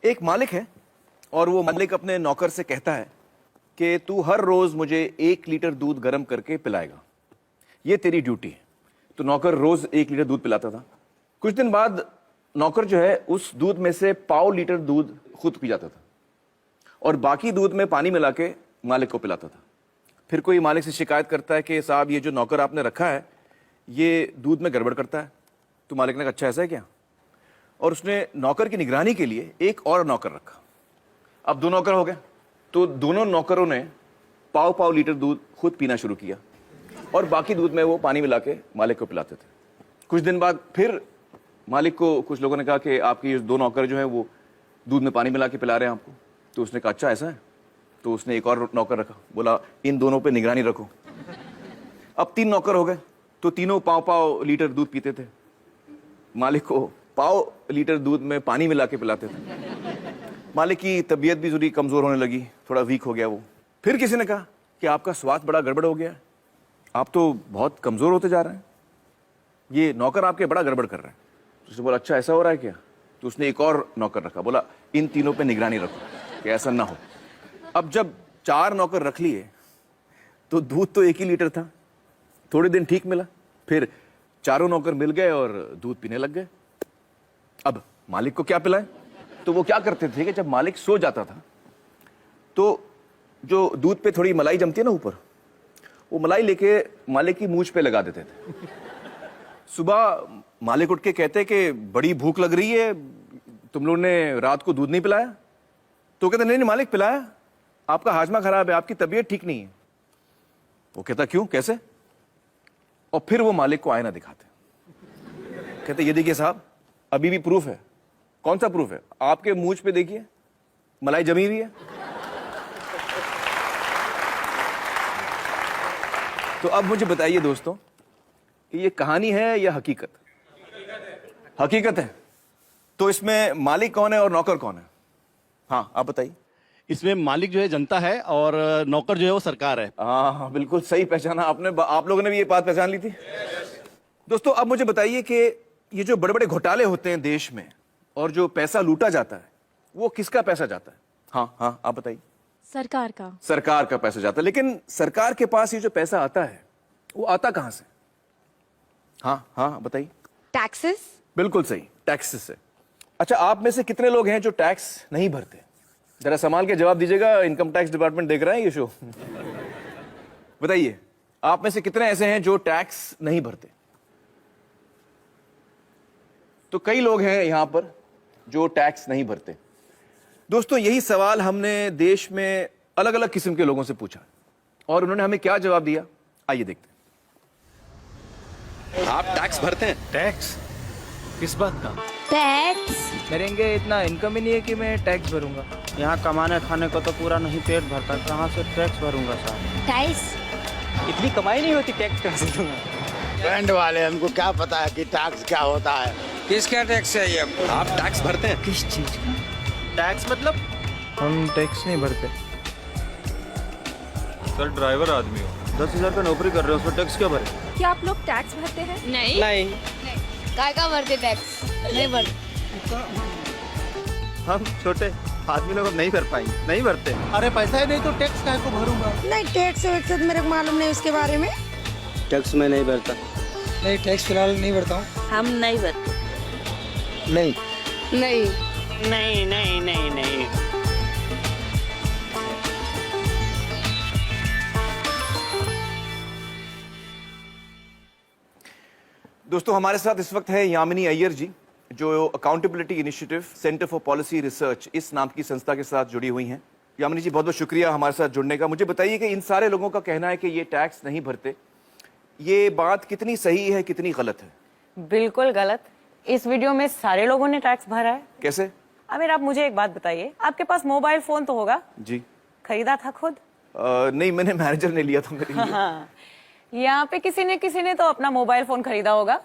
एक मालिक है और वो मालिक अपने नौकर से कहता है कि तू हर रोज मुझे 1 लीटर दूध गर्म करके पिलाएगा, ये तेरी ड्यूटी है। तो नौकर रोज 1 लीटर दूध पिलाता था। कुछ दिन बाद नौकर जो है उस दूध में से 1/4 लीटर दूध खुद पी जाता था और बाकी दूध में पानी मिला के मालिक को पिलाता था। फिर कोई मालिक से शिकायत करता है कि साहब ये जो नौकर आपने रखा है ये दूध में गड़बड़ करता है। तो मालिक ने कहा अच्छा ऐसा है क्या? और उसने नौकर की निगरानी के लिए एक और नौकर रखा। अब 2 नौकर हो गए, तो दोनों नौकरों ने 1/4 लीटर दूध खुद पीना शुरू किया और बाकी दूध में वो पानी मिला के मालिक को पिलाते थे। कुछ दिन बाद फिर मालिक को कुछ लोगों ने कहा कि आपके ये 2 नौकर जो हैं वो दूध में पानी मिला के पिला रहे हैं आपको। तो उसने कहा अच्छा ऐसा है। तो उसने एक और नौकर रखा, बोला इन दोनों पे निगरानी रखो। अब 3 नौकर हो गए, तो तीनों 1/4 लीटर दूध पीते थे, मालिक को 1/4 लीटर दूध में पानी मिला के पिलाते थे। मालिक की तबीयत भी थोड़ी कमजोर होने लगी, थोड़ा वीक हो गया वो। फिर किसी ने कहा कि आपका स्वास्थ्य बड़ा गड़बड़ हो गया है, आप तो बहुत कमजोर होते जा रहे हैं, ये नौकर आपके बड़ा गड़बड़ कर रहे हैं। तो उसने बोला अच्छा ऐसा हो रहा है क्या? तो उसने एक और नौकर रखा, बोला इन तीनों पे निगरानी रखो कि ऐसा ना हो। अब जब 4 नौकर रख लिए तो दूध तो 1 ही लीटर था। थोड़े दिन ठीक मिला, फिर चारों नौकर मिल गए और दूध पीने लग गए। अब मालिक को क्या पिलाएं? तो वो क्या करते थे कि जब मालिक सो जाता था तो जो दूध पे थोड़ी मलाई जमती है ना ऊपर, वो मलाई लेके मालिक की मूंछ पे लगा देते थे। सुबह मालिक उठ के कहते कि बड़ी भूख लग रही है, तुम लोगों ने रात को दूध नहीं पिलाया? तो कहते नहीं नहीं मालिक पिलाया, आपका हाजमा खराब है, आपकी तबीयत ठीक नहीं है। वो कहता क्यों, कैसे? और फिर वो मालिक को आईना दिखाते, कहते ये देखिए साहब अभी भी प्रूफ है। कौन सा प्रूफ है? आपके मूंछ पे देखिए मलाई जमी हुई है। तो अब मुझे बताइए दोस्तों, ये कहानी है या हकीकत? हकीकत है। तो इसमें मालिक कौन है और नौकर कौन है? हाँ आप बताइए। इसमें मालिक जो है जनता है और नौकर जो है वो सरकार है। हाँ बिल्कुल सही पहचाना आपने। आप लोगों ने भी ये बात पहचान ली थी। दोस्तों अब मुझे बताइए कि ये जो बड़े बड़े घोटाले होते हैं देश में और जो पैसा लूटा जाता है वो किसका पैसा जाता है? हाँ हाँ आप बताइए। सरकार का। सरकार का पैसा जाता है। लेकिन सरकार के पास ये जो पैसा आता है वो आता कहां से? हाँ हाँ बताइए। टैक्सेस। बिल्कुल सही, टैक्सेस से। अच्छा आप में से कितने लोग हैं जो टैक्स नहीं भरते? जरा संभाल के जवाब दीजिएगा, इनकम टैक्स डिपार्टमेंट देख रहा है ये शो। बताइए आप में से कितने ऐसे हैं जो टैक्स नहीं भरते? तो कई लोग हैं यहां पर जो टैक्स नहीं भरते। दोस्तों यही सवाल हमने देश में अलग अलग किस्म के लोगों से पूछा और उन्होंने हमें क्या जवाब दिया, आइए देखते हैं। आप टैक्स भरते हैं? टैक्स? किस बात का? टैक्स। मेरे इतना इनकम ही नहीं है कि मैं टैक्स भरूंगा। यहाँ कमाने खाने को तो पूरा नहीं पेट भरता, कहाँ से टैक्स भरूंगा साहब? टैक्स। इतनी कमाई नहीं होती, टैक्स कहाँ से दूंगा? बैंड वाले हमको क्या पता है कि टैक्स क्या होता है? किसका टैक्स है ये? आप टैक्स भरते हैं? किस चीज का टैक्स मतलब? हम टैक्स नहीं भरते। सर ड्राइवर आदमी हो, 10,000 का नौकरी कर रहे हो, उसमें टैक्स क्या भरे? क्या आप लोग टैक्स भरते हैं? नहीं नहीं। काय का भरते टैक्स? नहीं भरते। हम छोटे आदमी लोग नहीं भर पाएंगे, नहीं भरते। अरे पैसा ही नहीं तो टैक्स काहे को भरूंगा? नहीं टैक्स वैक्स मेरे को मालूम नहीं उसके बारे में। टैक्स में नहीं भरता। नहीं टैक्स फिलहाल नहीं भरता हूँ। हम नहीं भरते। नहीं नहीं नहीं नहीं नहीं नहीं। दोस्तों हमारे साथ इस वक्त है यामिनी अय्यर जी, जो accountability initiative centre for policy research इस नाम की संस्था के साथ जुड़ी हुई हैं। यामिनी जी बहुत बहुत शुक्रिया हमारे साथ जुड़ने का। मुझे बताइए कि इन सारे लोगों का कहना है कि ये टैक्स नहीं भरते, ये बात कितनी सही है कितनी गलत है? बिल्कुल गलत। इस वीडियो में सारे लोगों ने टैक्स भरा है। कैसे? आमिर आप मुझे एक बात बताइए, आपके पास मोबाइल फोन तो होगा? जी। खरीदा था खुद? नहीं मैंने मैनेजर ने लिया था मेरे लिए। हाँ। यहाँ पे किसी ने तो अपना मोबाइल फोन खरीदा होगा।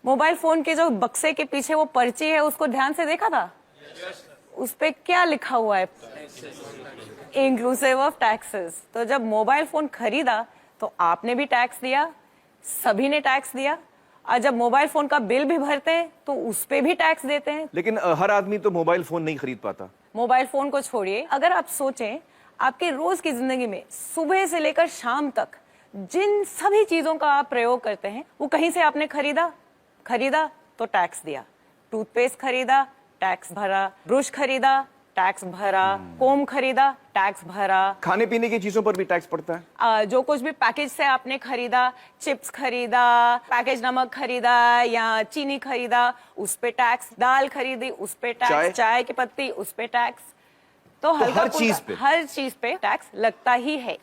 मोबाइल फोन के जो बक्से के पीछे वो पर्ची है उसको ध्यान से देखा था? उस पे क्या लिखा हुआ है? Inclusive of taxes. तो जब मोबाइल फोन खरीदा तो आपने भी टैक्स दिया, सभी ने टैक्स दिया और जब मोबाइल फोन का बिल भी भरते हैं तो उस पे भी टैक्स देते हैं। लेकिन हर आदमी तो मोबाइल फोन नहीं खरीद पाता। मोबाइल फोन को छोड़िए, अगर आप सोचें आपके रोज की जिंदगी में सुबह से लेकर शाम तक जिन सभी चीजों का आप प्रयोग करते हैं वो कहीं से आपने खरीदा तो टैक्स दिया। टूथपेस्ट खरीदा, टैक्स भरा। ब्रश खरीदा, टैक्स भरा। कोम खरीदा, टैक्स भरा। खाने पीने की चीजों पर भी टैक्स पड़ता है। जो कुछ भी पैकेज से आपने खरीदा, चिप्स खरीदा, पैकेज नमक खरीदा या चीनी खरीदा, उस पे टैक्स। दाल खरीदी, उस पे टैक्स। चाय की पत्ती, उस पे टैक्स। तो हर चीज पे टैक्स लगता ही है।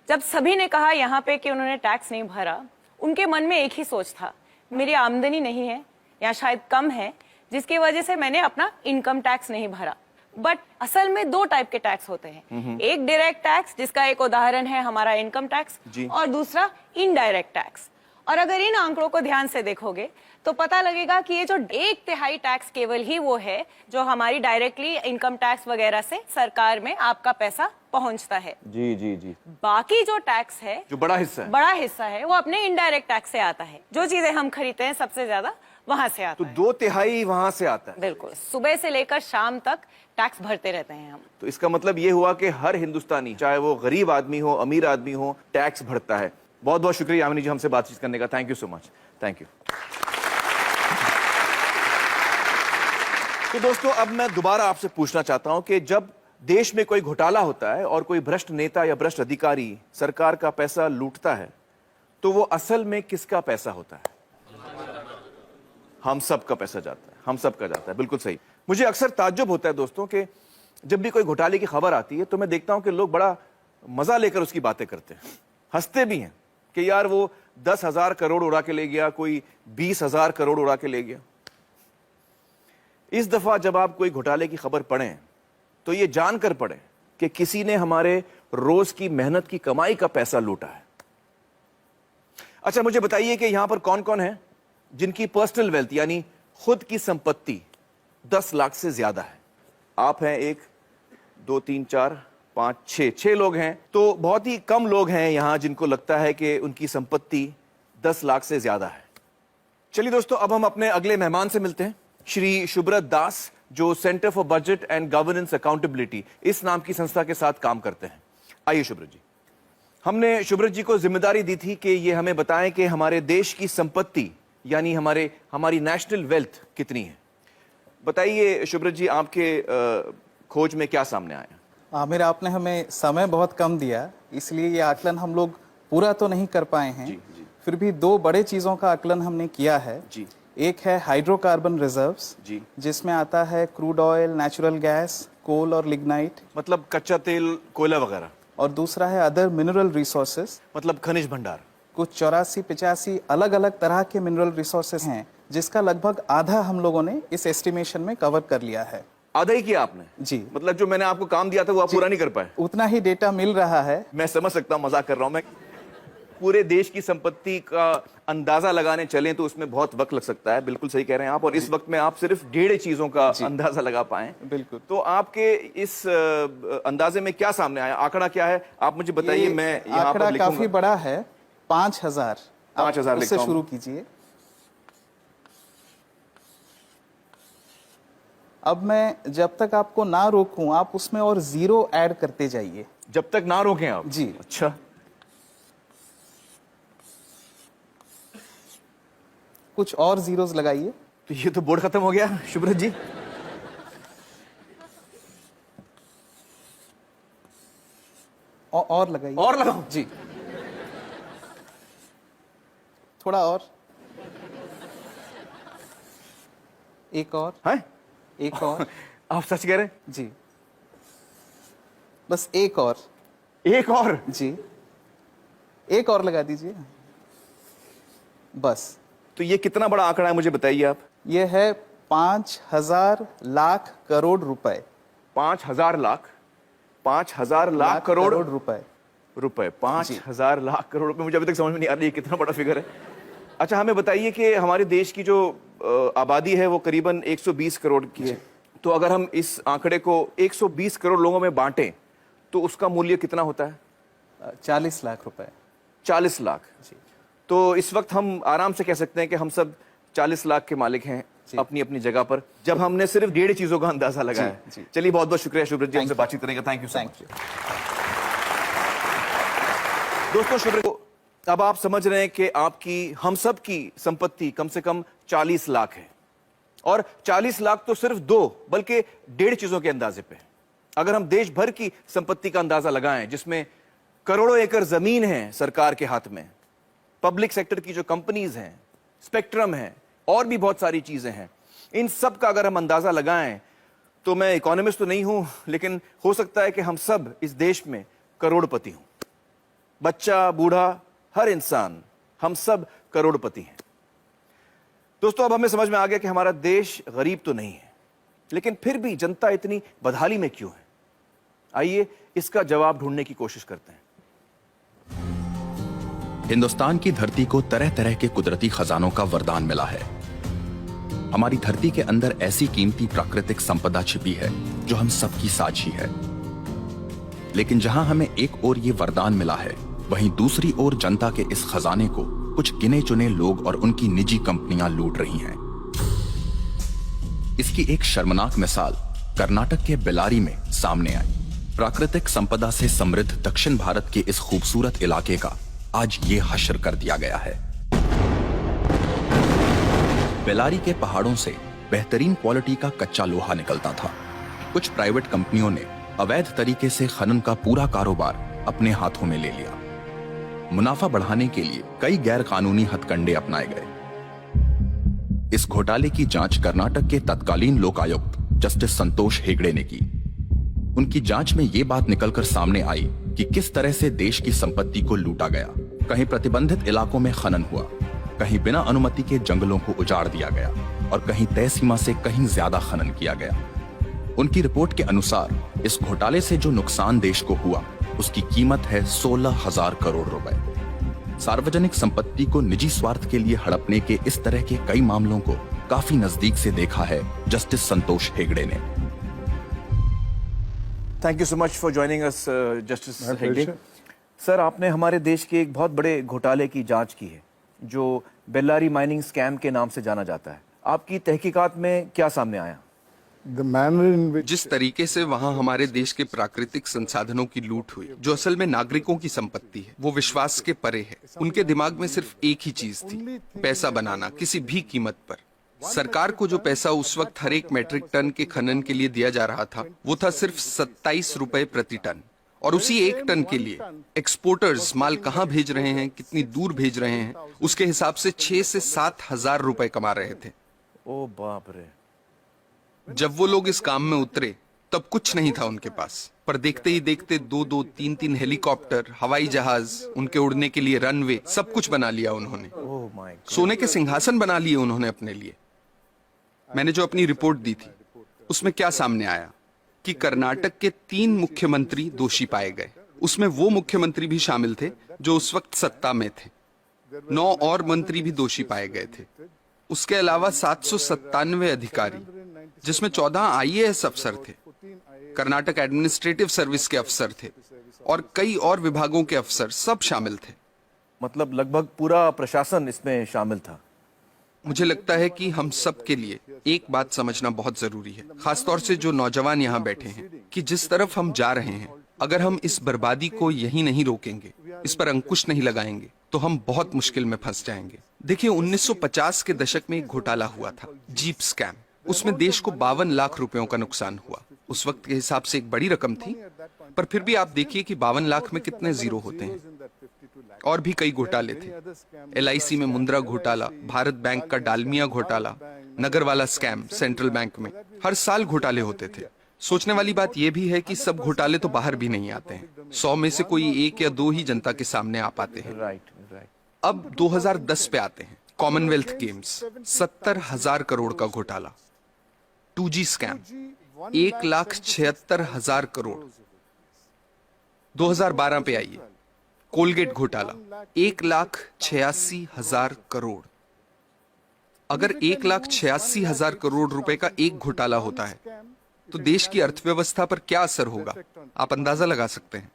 जब सभी ने कहा यहाँ पे कि उन्होंने टैक्स नहीं भरा, उनके मन में एक ही सोच था, मेरी आमदनी नहीं है या शायद कम है, जिसकी वजह से मैंने अपना इनकम टैक्स नहीं भरा। बट असल में दो टाइप के टैक्स होते हैं, एक डायरेक्ट टैक्स जिसका एक उदाहरण है हमारा इनकम टैक्स, और दूसरा इनडायरेक्ट टैक्स। और अगर इन आंकड़ों को ध्यान से देखोगे तो पता लगेगा कि ये जो 1/3 टैक्स केवल ही वो है जो हमारी डायरेक्टली इनकम टैक्स वगैरह से सरकार में आपका पैसा पहुंचता है। जी। बाकी जो टैक्स है, जो बड़ा हिस्सा है वो अपने इनडायरेक्ट टैक्स से आता है। जो चीजें हम खरीदते हैं सबसे ज्यादा वहां से आता तो है। 2/3 वहां से आता है। बिल्कुल, सुबह से लेकर शाम तक टैक्स भरते रहते हैं हम। तो इसका मतलब ये हुआ कि हर हिंदुस्तानी, चाहे वो गरीब आदमी हो, अमीर आदमी हो, टैक्स भरता है। बहुत बहुत शुक्रिया यामिनी जी हमसे बातचीत करने का। Thank you so much. Thank you. तो दोस्तों, अब मैं दोबारा आपसे पूछना चाहता हूं कि जब देश में कोई घोटाला होता है और कोई भ्रष्ट नेता या भ्रष्ट अधिकारी सरकार का पैसा लूटता है, तो वो असल में किसका पैसा होता है? हम सब का पैसा जाता है, हम सब का जाता है। बिल्कुल सही। मुझे अक्सर ताज्जुब होता है दोस्तों कि जब भी कोई घोटाले की खबर आती है तो मैं देखता हूं कि लोग बड़ा मजा लेकर उसकी बातें करते हैं, हंसते भी हैं कि यार वो 10,000 करोड़ उड़ा के ले गया, कोई 20,000 करोड़ उड़ा के ले गया। इस दफा जब आप कोई घोटाले की खबर पढ़ें तो ये जानकर पढ़ें कि किसी ने हमारे रोज की मेहनत की कमाई का पैसा लूटा है। अच्छा, मुझे बताइए कि यहां पर कौन कौन है जिनकी पर्सनल वेल्थ यानी खुद की संपत्ति 10 लाख से ज्यादा है? आप हैं 1 2 3 4 5 6 लोग हैं। तो बहुत ही कम लोग हैं यहां जिनको लगता है कि उनकी संपत्ति 10 लाख से ज्यादा है। चलिए दोस्तों, अब हम अपने अगले मेहमान से मिलते हैं, श्री शुभ्रत दास, जो centre for budget and governance accountability इस नाम की संस्था के साथ काम करते हैं। आइए शुभ्रत जी। हमने शुभ्रत जी को जिम्मेदारी दी थी कि ये हमें बताएं कि हमारे देश की संपत्ति यानी हमारी नेशनल वेल्थ कितनी है। बताइए शुभ्रत जी, आपके खोज में क्या सामने आया? आमिर, आपने हमें समय बहुत कम दिया, इसलिए ये आकलन हम लोग पूरा तो नहीं कर पाए हैं। जी। फिर भी 2 बड़े चीजों का आकलन हमने किया है। जी। एक है हाइड्रोकार्बन रिजर्व्स, जी, जिसमें आता है क्रूड ऑयल, नेचुरल गैस, कोल और लिग्नाइट, मतलब कच्चा तेल, कोयला वगैरह। और दूसरा है अदर मिनरल रिसोर्सेज, मतलब खनिज भंडार। कुछ 84-85 अलग अलग तरह के मिनरल रिसोर्सेज हैं, जिसका लगभग आधा हम लोगों ने इस एस्टिमेशन में कवर कर लिया है। आधा ही किया आपने? जी। मतलब जो मैंने आपको काम दिया था वो आप पूरा नहीं कर पाए? उतना ही डेटा मिल रहा है। मैं समझ सकता हूं, मजाक कर रहा हूं मैं। पूरे देश की संपत्ति का अंदाजा लगाने चलें तो उसमें बहुत वक्त लग सकता है। बिल्कुल सही कह रहे हैं आप। और इस वक्त में आप सिर्फ 1.5 चीजों का अंदाजा लगा पाए। बिल्कुल। तो आपके इस अंदाजे में क्या सामने आया? आंकड़ा क्या है आप मुझे बताइए। मैं यहाँ पर आंकड़ा लिखूंगा। काफी बड़ा है, 5,000। 5,000 उससे शुरू कीजिए। अब मैं जब तक आपको ना रोकूं, आप उसमें और 0 ऐड करते जाइए। जब तक ना रोकें आप? जी। अच्छा, कुछ और जीरोस लगाइए। तो ये तो बोर्ड खत्म हो गया शुभ्रत जी। और लगाइए। और लगाओ जी, थोड़ा और, एक और है? एक और। आप सच कह रहे हैं? जी, बस एक और। एक और? जी, एक और लगा दीजिए बस। तो ये कितना बड़ा आंकड़ा है मुझे बताइए आप। ये है 5,000 लाख करोड़ रुपए। 5,000 लाख? 5,000 लाख करोड़ रुपए। 5,000 लाख करोड़ रुपए। मुझे अभी तक समझ में नहीं आ रही है कितना बड़ा फिगर है। अच्छा, हमें बताइए कि हमारे देश की जो आबादी है वो करीबन 120 करोड़ की है। तो अगर हम इस आंकड़े को 120 करोड़ लोगों में बांटें तो उसका मूल्य कितना होता है? 40 लाख रुपए। 40 लाख। जी। तो इस वक्त हम आराम से कह सकते हैं कि हम सब 40 लाख के मालिक हैं अपनी अपनी जगह पर, जब हमने सिर्फ 1.5 चीजों का अंदाजा लगाया। चलिए, बहुत बहुत शुक्रिया शुभ्रत जी हमसे बातचीत करने का। Thank you so much. दोस्तों, शुभ्रत को अब आप समझ रहे हैं कि आपकी, हम सब की संपत्ति कम से कम 40 लाख है, और 40 लाख तो सिर्फ 2 बल्कि 1.5 चीजों के अंदाजे पे। अगर हम देश भर की संपत्ति का अंदाजा लगाएं, जिसमें करोड़ों एकड़ जमीन है सरकार के हाथ में, पब्लिक सेक्टर की जो कंपनीज हैं, स्पेक्ट्रम है, और भी बहुत सारी चीजें हैं, इन सब का अगर हम अंदाजा लगाएं, तो मैं इकोनॉमिस्ट तो नहीं हूं, लेकिन हो सकता है कि हम सब इस देश में करोड़पति हों। बच्चा, बूढ़ा, हर इंसान, हम सब करोड़पति हैं। दोस्तों, अब हमें समझ में आ गया कि हमारा देश गरीब तो नहीं है, लेकिन फिर भी जनता इतनी बदहाली में क्यों है? आइए इसका जवाब ढूंढने की कोशिश करते हैं। हिंदुस्तान की धरती को तरह तरह के कुदरती खजानों का वरदान मिला है। हमारी धरती के अंदर ऐसी कीमती प्राकृतिक संपदा छिपी है जो हम सबकी साझी है। लेकिन जहां हमें एक ओर ये वरदान मिला है, वहीं दूसरी ओर जनता के इस खजाने को कुछ गिने चुने लोग और उनकी निजी कंपनियां लूट रही हैं। इसकी एक शर्मनाक मिसाल कर्नाटक के बेल्लारी में सामने आई। प्राकृतिक संपदा से समृद्ध दक्षिण भारत के इस खूबसूरत इलाके का आज ये हश्र कर दिया गया है। बेल्लारी के पहाड़ों से बेहतरीन क्वालिटी का कच्चा लोहा निकलता था। कुछ प्राइवेट कंपनियों ने अवैध तरीके से खनन का पूरा कारोबार अपने हाथों में ले लिया। मुनाफा बढ़ाने के लिए कई गैर कानूनी हथकंडे अपनाए गए। इस घोटाले की जांच कर्नाटक के तत्कालीन लोकायुक्त जस्टिस संतोष हेगड़े ने की। उनकी जांच में यह बात निकलकर सामने आई कि किस तरह से देश की संपत्ति को लूटा गया। कहीं प्रतिबंधित इलाकों में खनन हुआ, कहीं बिना अनुमति के जंगलों को उजाड़ दिया गया, और कहीं तय सीमा से कहीं ज्यादा खनन किया गया। उनकी रिपोर्ट के अनुसार इस घोटाले से जो नुकसान देश को हुआ, उसकी कीमत है 16,000 करोड़ रुपए। सार्वजनिक संपत्ति को निजी स्वार्थ के लिए हड़पने के इस तरह के कई मामलों को काफी नजदीक से देखा है जस्टिस संतोष हेगड़े ने। Thank you so much for joining us justice Hegde. Sir, आपने हमारे देश के एक बहुत बड़े घोटाले की जांच की है, जो बेल्लारी माइनिंग स्कैम के नाम से जाना जाता है। आपकी तहकीकात में क्या सामने आया? जिस तरीके से वहाँ हमारे देश के प्राकृतिक संसाधनों की लूट हुई, जो असल में नागरिकों की संपत्ति है, वो विश्वास के परे है। उनके दिमाग में सिर्फ एक ही चीज थी, पैसा बनाना किसी भी कीमत पर। सरकार को जो पैसा उस वक्त हर एक मैट्रिक टन के खनन के लिए दिया जा रहा था, वो था सिर्फ 27 रुपए प्रति टन। और उसी 1 टन के लिए एक्सपोर्टर्स माल कहाँ भेज रहे हैं, कितनी दूर भेज रहे हैं, उसके हिसाब से 6 से 7 हजार रुपए कमा रहे थे। ओ बाप रे। जब वो लोग इस काम में उतरे, तब कुछ नहीं था उनके पास, पर देखते ही देखते 2-2, 3-3 हेलीकॉप्टर, हवाई जहाज, उनके उड़ने के लिए रनवे, सब कुछ बना लिया उन्होंने। सोने के सिंहासन बना लिए उन्होंने अपने लिए। मैंने जो अपनी रिपोर्ट दी थी, उसमें क्या सामने आया कि कर्नाटक के 3 मुख्यमंत्री दोषी पाए गए। उसमें वो मुख्यमंत्री भी शामिल थे जो उस वक्त सत्ता में थे। 9 और मंत्री भी दोषी पाए गए थे। उसके अलावा 797 अधिकारी, जिसमें 14 IAS अफसर थे, कर्नाटक एडमिनिस्ट्रेटिव सर्विस के अफसर थे, और कई और विभागों के अफसर, सब शामिल थे। मतलब लगभग पूरा प्रशासन इसमें शामिल था। मुझे लगता है कि हम सब के लिए एक बात समझना बहुत जरूरी है, खासतौर से जो नौजवान यहाँ बैठे हैं, कि जिस तरफ हम जा रहे हैं, अगर हम इस बर्बादी को यहीं नहीं रोकेंगे, इस पर अंकुश नहीं लगाएंगे, तो हम बहुत मुश्किल में फंस जाएंगे। देखिए, 1950 के दशक में एक घोटाला हुआ था, जीप स्कैम। उसमें देश को 52 लाख रुपयों का नुकसान हुआ। उस वक्त के हिसाब से एक बड़ी रकम थी, पर फिर भी आप देखिए कि 52 लाख में कितने जीरो होते हैं। और भी कई घोटाले थे, LIC में मुंद्रा घोटाला, भारत बैंक का डालमिया घोटाला, नगरवाला स्कैम सेंट्रल बैंक में। हर साल घोटाले होते थे। सोचने वाली बात यह भी है कि सब घोटाले तो बाहर भी नहीं आते हैं। 100 में से कोई 1 या 2 ही जनता के सामने आ पाते हैं। अब 2010 पे आते हैं। कॉमनवेल्थ गेम्स, 70,000 करोड़ का घोटाला। 2G scam, 1,76,000 crore. 2012 पे आइए, कोलगेट घोटाला, 1,86,000 करोड़। अगर 1,86,000 करोड़ रुपए का एक घोटाला होता है, तो देश की अर्थव्यवस्था पर क्या असर होगा, आप अंदाजा लगा सकते हैं।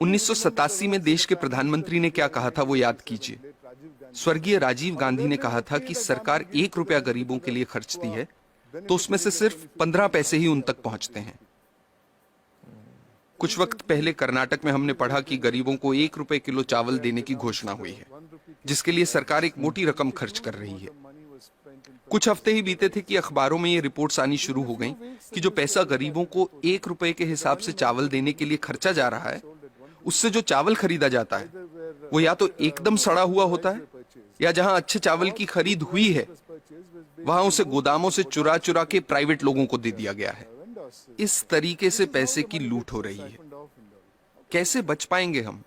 1987 में देश के प्रधानमंत्री ने क्या कहा था, वो याद कीजिए। स्वर्गीय राजीव गांधी ने कहा था कि सरकार 1 रुपया गरीबों के लिए खर्चती है तो उसमें से सिर्फ 15 पैसे ही उन तक पहुंचते हैं। कुछ वक्त पहले कर्नाटक में हमने पढ़ा कि गरीबों को 1 रुपए किलो चावल देने की घोषणा हुई है, जिसके लिए सरकार एक मोटी रकम खर्च कर रही है। कुछ हफ्ते ही बीते थे कि अखबारों में ये रिपोर्ट्स आनी शुरू हो गईं कि जो पैसा गरीबों को 1 रुपए के हिसाब से चावल देने के लिए खर्चा जा रहा है, उससे जो चावल खरीदा जाता है वो या तो एकदम सड़ा हुआ होता है, या जहां अच्छे चावल की खरीद हुई है वहां उसे गोदामों से चुरा चुरा के प्राइवेट लोगों को दे दिया गया है। इस तरीके से पैसे की लूट हो रही है। कैसे बच पाएंगे हम?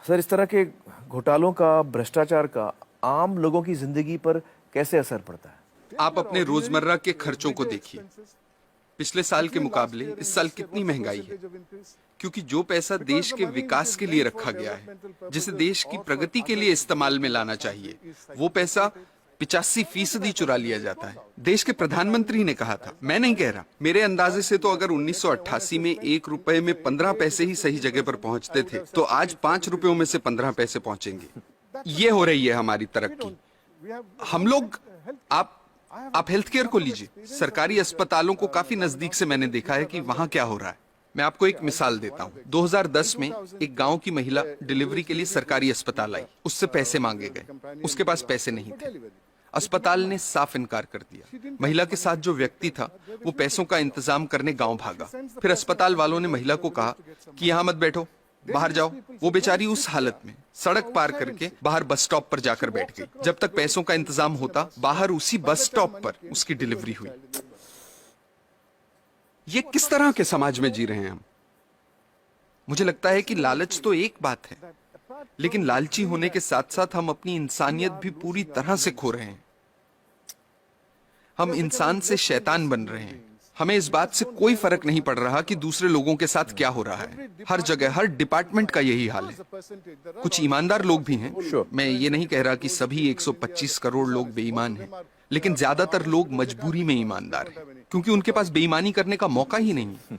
सर, इस तरह के घोटालों का, भ्रष्टाचार का आम लोगों की जिंदगी पर कैसे असर पड़ता है? आप अपने रोजमर्रा के खर्चों को देखिए। पिछले साल के मुकाबले इस साल कितनी महंगाई है, क्योंकि जो पैसा देश के विकास के लिए रखा गया है, जिसे देश की प्रगति के लिए इस्तेमाल में लाना चाहिए, वो पैसा 85% चुरा लिया जाता है। देश के प्रधानमंत्री ने कहा था, मैं नहीं कह रहा, मेरे अंदाजे से तो अगर 1988 में 1 रुपए में 15 पैसे ही सही जगह पर पहुंचते थे, तो आज 5 रुपयों में से 15 पैसे पहुंचेंगे। ये हो रही है हमारी तरक्की। हम लोग, आप हेल्थ केयर को लीजिए, सरकारी अस्पतालों को काफी नजदीक से मैंने देखा है कि वहां क्या हो रहा है। मैं आपको एक मिसाल देता हूं। 2010 में एक गांव की महिला डिलीवरी के लिए सरकारी अस्पताल आई। उससे पैसे मांगे गए, उसके पास पैसे नहीं थे। अस्पताल ने साफ इनकार कर दिया। महिला के साथ जो व्यक्ति था वो पैसों का इंतजाम करने गांव भागा। फिर अस्पताल वालों ने महिला को कहा कि यहां मत बैठो, बाहर जाओ। वो बेचारी उस हालत में सड़क पार करके बाहर बस स्टॉप पर जाकर बैठ गई। जब तक पैसों का इंतजाम होता, बाहर उसी बस स्टॉप पर उसकी डिलीवरी हुई। ये किस तरह के समाज में जी रहे हैं हम? मुझे लगता है कि लालच तो एक बात है, लेकिन लालची होने के साथ साथ हम अपनी इंसानियत भी पूरी तरह से खो रहे हैं। हम इंसान से शैतान बन रहे हैं। हमें इस बात से कोई फर्क नहीं पड़ रहा कि दूसरे लोगों के साथ क्या हो रहा है। हर जगह, हर डिपार्टमेंट का यही हाल है। कुछ ईमानदार लोग भी हैं। मैं ये नहीं कह रहा कि सभी 125 करोड़ लोग बेईमान हैं, लेकिन ज्यादातर लोग मजबूरी में ईमानदार हैं, क्योंकि उनके पास बेईमानी करने का मौका ही नहीं।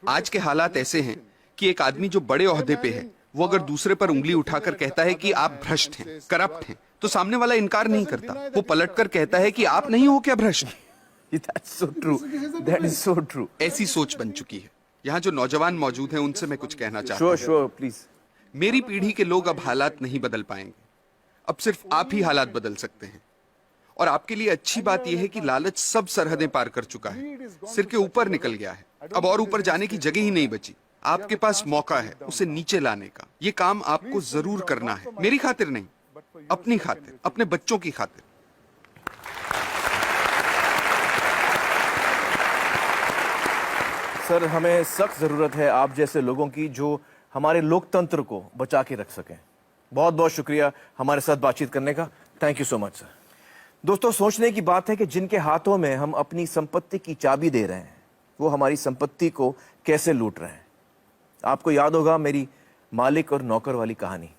आज के हालात ऐसे हैं कि एक आदमी जो बड़े ओहदे पे है, वो अगर दूसरे पर उंगली उठाकर कहता है कि आप भ्रष्ट हैं, करप्ट हैं, तो सामने वाला इनकार नहीं करता। वो पलटकर कहता है कि आप नहीं हो क्या भ्रष्ट? That's so true. That is so true. ऐसी सोच बन चुकी है। यहाँ जो नौजवान मौजूद हैं, उनसे मैं कुछ कहना चाहता हूँ। Sure, please. मेरी पीढ़ी के लोग अब हालात नहीं बदल पाएंगे। अब सिर्फ आप ही हालात बदल सकते हैं। और आपके लिए अच्छी बात यह है कि लालच सब सरहदें पार कर चुका है, सिर के ऊपर निकल गया है। अब और ऊपर जाने की जगह ही नहीं बची। आपके पास मौका है उसे नीचे लाने का। ये काम आपको जरूर करना है, मेरी खातिर नहीं, अपनी खातिर, अपने बच्चों की खातिर। सर, हमें सख्त जरूरत है आप जैसे लोगों की, जो हमारे लोकतंत्र को बचा के रख सकें। बहुत बहुत शुक्रिया हमारे साथ बातचीत करने का। Thank you so much sir. दोस्तों, सोचने की बात है कि जिनके हाथों में हम अपनी संपत्ति की चाबी दे रहे हैं, वो हमारी संपत्ति को कैसे लूट रहे हैं। आपको याद होगा मेरी मालिक और नौकर वाली कहानी।